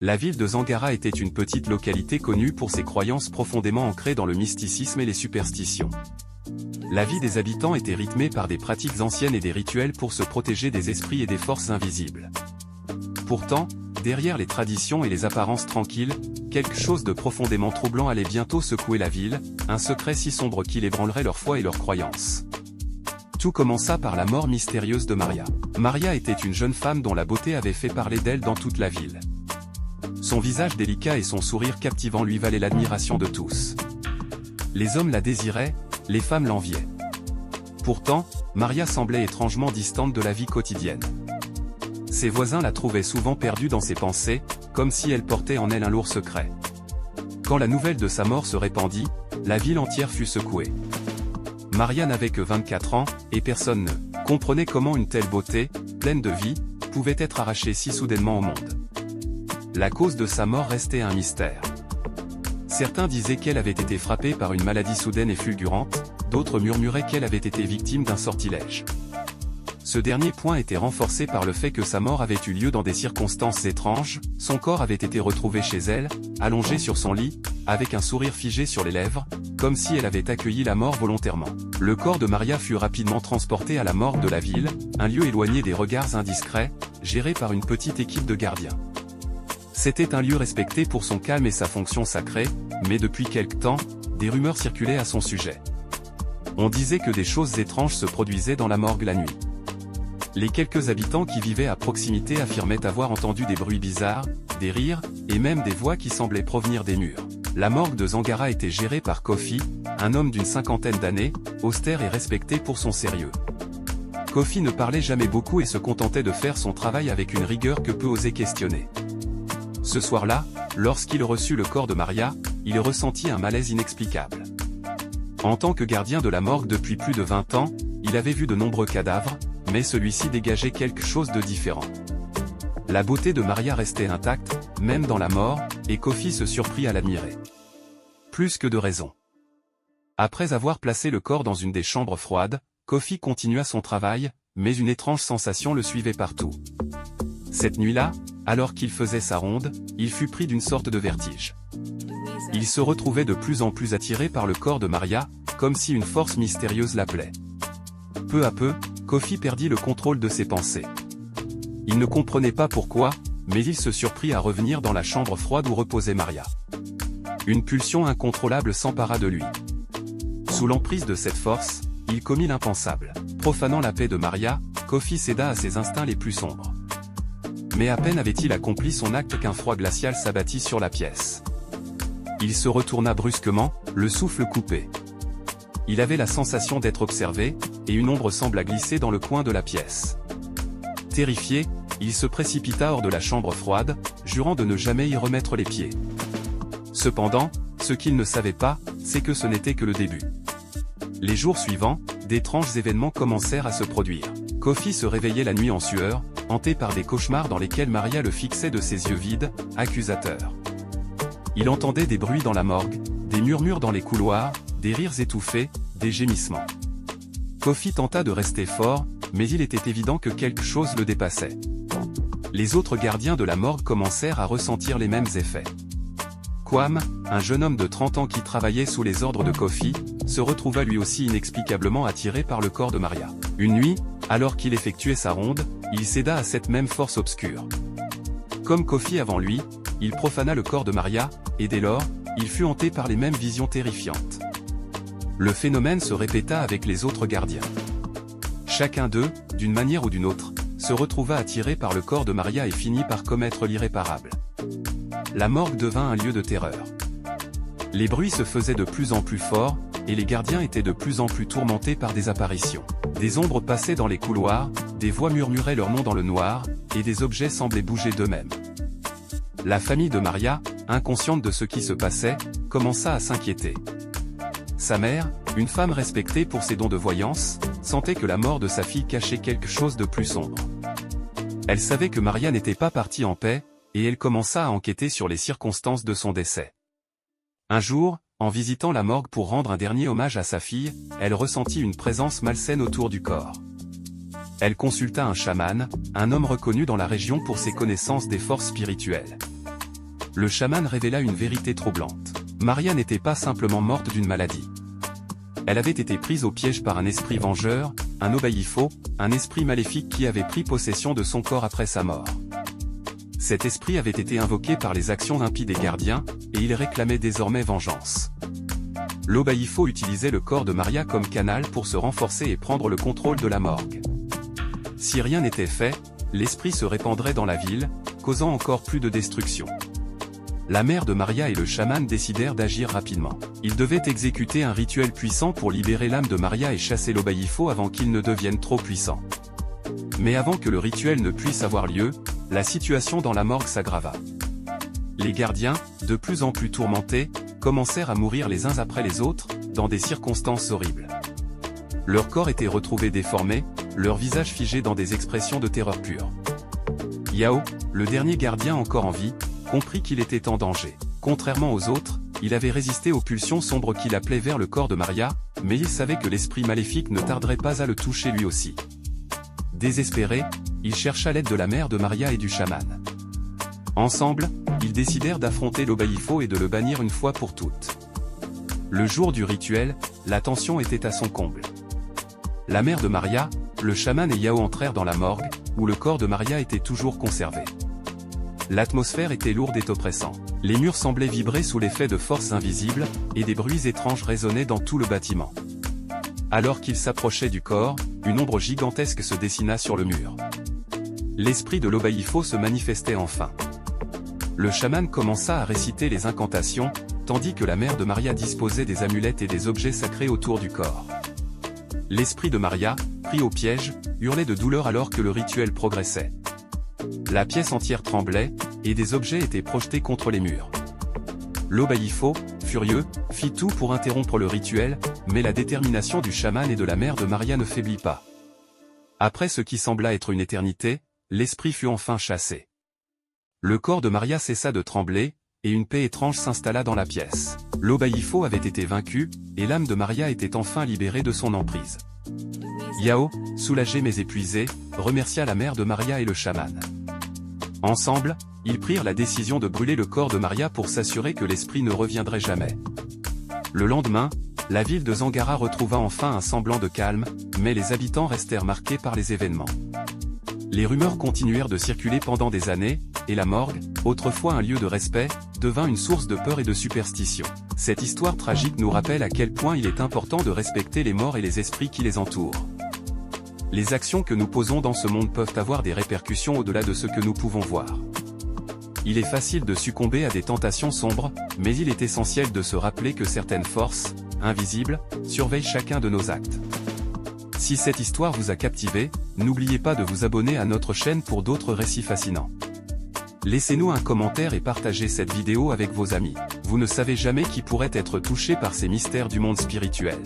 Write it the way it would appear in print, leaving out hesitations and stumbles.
La ville de Zangara était une petite localité connue pour ses croyances profondément ancrées dans le mysticisme et les superstitions. La vie des habitants était rythmée par des pratiques anciennes et des rituels pour se protéger des esprits et des forces invisibles. Pourtant, derrière les traditions et les apparences tranquilles, quelque chose de profondément troublant allait bientôt secouer la ville, un secret si sombre qu'il ébranlerait leur foi et leurs croyances. Tout commença par la mort mystérieuse de Maria. Maria était une jeune femme dont la beauté avait fait parler d'elle dans toute la ville. Son visage délicat et son sourire captivant lui valaient l'admiration de tous. Les hommes la désiraient, les femmes l'enviaient. Pourtant, Maria semblait étrangement distante de la vie quotidienne. Ses voisins la trouvaient souvent perdue dans ses pensées, comme si elle portait en elle un lourd secret. Quand la nouvelle de sa mort se répandit, la ville entière fut secouée. Maria n'avait que 24 ans, et personne ne comprenait comment une telle beauté, pleine de vie, pouvait être arrachée si soudainement au monde. La cause de sa mort restait un mystère. Certains disaient qu'elle avait été frappée par une maladie soudaine et fulgurante, d'autres murmuraient qu'elle avait été victime d'un sortilège. Ce dernier point était renforcé par le fait que sa mort avait eu lieu dans des circonstances étranges, son corps avait été retrouvé chez elle, allongé sur son lit, avec un sourire figé sur les lèvres, comme si elle avait accueilli la mort volontairement. Le corps de Maria fut rapidement transporté à la morgue de la ville, un lieu éloigné des regards indiscrets, géré par une petite équipe de gardiens. C'était un lieu respecté pour son calme et sa fonction sacrée, mais depuis quelque temps, des rumeurs circulaient à son sujet. On disait que des choses étranges se produisaient dans la morgue la nuit. Les quelques habitants qui vivaient à proximité affirmaient avoir entendu des bruits bizarres, des rires, et même des voix qui semblaient provenir des murs. La morgue de Zangara était gérée par Kofi, un homme d'une cinquantaine d'années, austère et respecté pour son sérieux. Kofi ne parlait jamais beaucoup et se contentait de faire son travail avec une rigueur que peu osaient questionner. Ce soir-là, lorsqu'il reçut le corps de Maria, il ressentit un malaise inexplicable. En tant que gardien de la morgue depuis plus de 20 ans, il avait vu de nombreux cadavres, mais celui-ci dégageait quelque chose de différent. La beauté de Maria restait intacte, même dans la mort, et Kofi se surprit à l'admirer. Plus que de raison. Après avoir placé le corps dans une des chambres froides, Kofi continua son travail, mais une étrange sensation le suivait partout. Cette nuit-là, alors qu'il faisait sa ronde, il fut pris d'une sorte de vertige. Il se retrouvait de plus en plus attiré par le corps de Maria, comme si une force mystérieuse l'appelait. Peu à peu, Kofi perdit le contrôle de ses pensées. Il ne comprenait pas pourquoi, mais il se surprit à revenir dans la chambre froide où reposait Maria. Une pulsion incontrôlable s'empara de lui. Sous l'emprise de cette force, il commit l'impensable. Profanant la paix de Maria, Kofi céda à ses instincts les plus sombres. Mais à peine avait-il accompli son acte qu'un froid glacial s'abattit sur la pièce. Il se retourna brusquement, le souffle coupé. Il avait la sensation d'être observé, et une ombre sembla glisser dans le coin de la pièce. Terrifié, il se précipita hors de la chambre froide, jurant de ne jamais y remettre les pieds. Cependant, ce qu'il ne savait pas, c'est que ce n'était que le début. Les jours suivants, d'étranges événements commencèrent à se produire. Kofi se réveillait la nuit en sueur, hanté par des cauchemars dans lesquels Maria le fixait de ses yeux vides, accusateurs. Il entendait des bruits dans la morgue, des murmures dans les couloirs, des rires étouffés, des gémissements. Kofi tenta de rester fort, mais il était évident que quelque chose le dépassait. Les autres gardiens de la morgue commencèrent à ressentir les mêmes effets. Kwam, un jeune homme de 30 ans qui travaillait sous les ordres de Kofi, se retrouva lui aussi inexplicablement attiré par le corps de Maria. Une nuit, alors qu'il effectuait sa ronde, il céda à cette même force obscure. Comme Kofi avant lui, il profana le corps de Maria, et dès lors, il fut hanté par les mêmes visions terrifiantes. Le phénomène se répéta avec les autres gardiens. Chacun d'eux, d'une manière ou d'une autre, se retrouva attiré par le corps de Maria et finit par commettre l'irréparable. La morgue devint un lieu de terreur. Les bruits se faisaient de plus en plus forts, et les gardiens étaient de plus en plus tourmentés par des apparitions. Des ombres passaient dans les couloirs, des voix murmuraient leur nom dans le noir, et des objets semblaient bouger d'eux-mêmes. La famille de Maria, inconsciente de ce qui se passait, commença à s'inquiéter. Sa mère, une femme respectée pour ses dons de voyance, sentait que la mort de sa fille cachait quelque chose de plus sombre. Elle savait que Maria n'était pas partie en paix, et elle commença à enquêter sur les circonstances de son décès. Un jour, en visitant la morgue pour rendre un dernier hommage à sa fille, elle ressentit une présence malsaine autour du corps. Elle consulta un chaman, un homme reconnu dans la région pour ses connaissances des forces spirituelles. le chaman révéla une vérité troublante. Maria n'était pas simplement morte d'une maladie. Elle avait été prise au piège par un esprit vengeur, un Obaïfo, un esprit maléfique qui avait pris possession de son corps après sa mort. Cet esprit avait été invoqué par les actions impies des gardiens, et il réclamait désormais vengeance. L'Obaïfo utilisait le corps de Maria comme canal pour se renforcer et prendre le contrôle de la morgue. Si rien n'était fait, l'esprit se répandrait dans la ville, causant encore plus de destruction. La mère de Maria et le chaman décidèrent d'agir rapidement. Ils devaient exécuter un rituel puissant pour libérer l'âme de Maria et chasser l'Obaïfo avant qu'il ne devienne trop puissant. Mais avant que le rituel ne puisse avoir lieu, la situation dans la morgue s'aggrava. Les gardiens, de plus en plus tourmentés, commencèrent à mourir les uns après les autres, dans des circonstances horribles. Leur corps était retrouvé déformé, leur visage figé dans des expressions de terreur pure. Yao, le dernier gardien encore en vie, comprit qu'il était en danger. Contrairement aux autres, il avait résisté aux pulsions sombres qui l'appelaient vers le corps de Maria, mais il savait que l'esprit maléfique ne tarderait pas à le toucher lui aussi. Désespéré, il chercha l'aide de la mère de Maria et du chaman. Ensemble, ils décidèrent d'affronter l'Obaïfo et de le bannir une fois pour toutes. Le jour du rituel, la tension était à son comble. La mère de Maria, le chaman et Yao entrèrent dans la morgue, où le corps de Maria était toujours conservé. L'atmosphère était lourde et oppressante. Les murs semblaient vibrer sous l'effet de forces invisibles, et des bruits étranges résonnaient dans tout le bâtiment. Alors qu'ils s'approchaient du corps, une ombre gigantesque se dessina sur le mur. L'esprit de l'Obaïfo se manifestait enfin. Le chaman commença à réciter les incantations, tandis que la mère de Maria disposait des amulettes et des objets sacrés autour du corps. L'esprit de Maria, pris au piège, hurlait de douleur alors que le rituel progressait. La pièce entière tremblait, et des objets étaient projetés contre les murs. L'Obaïfo, furieux, fit tout pour interrompre le rituel, mais la détermination du chaman et de la mère de Maria ne faiblit pas. Après ce qui sembla être une éternité, l'esprit fut enfin chassé. Le corps de Maria cessa de trembler, et une paix étrange s'installa dans la pièce. L'Obaïfo avait été vaincu, et l'âme de Maria était enfin libérée de son emprise. Yao, soulagé mais épuisé, remercia la mère de Maria et le chaman. Ensemble, ils prirent la décision de brûler le corps de Maria pour s'assurer que l'esprit ne reviendrait jamais. Le lendemain, la ville de Zangara retrouva enfin un semblant de calme, mais les habitants restèrent marqués par les événements. Les rumeurs continuèrent de circuler pendant des années, et la morgue, autrefois un lieu de respect, devint une source de peur et de superstition. Cette histoire tragique nous rappelle à quel point il est important de respecter les morts et les esprits qui les entourent. Les actions que nous posons dans ce monde peuvent avoir des répercussions au-delà de ce que nous pouvons voir. Il est facile de succomber à des tentations sombres, mais il est essentiel de se rappeler que certaines forces, invisibles, surveillent chacun de nos actes. Si cette histoire vous a captivé, n'oubliez pas de vous abonner à notre chaîne pour d'autres récits fascinants. Laissez-nous un commentaire et partagez cette vidéo avec vos amis. Vous ne savez jamais qui pourrait être touché par ces mystères du monde spirituel.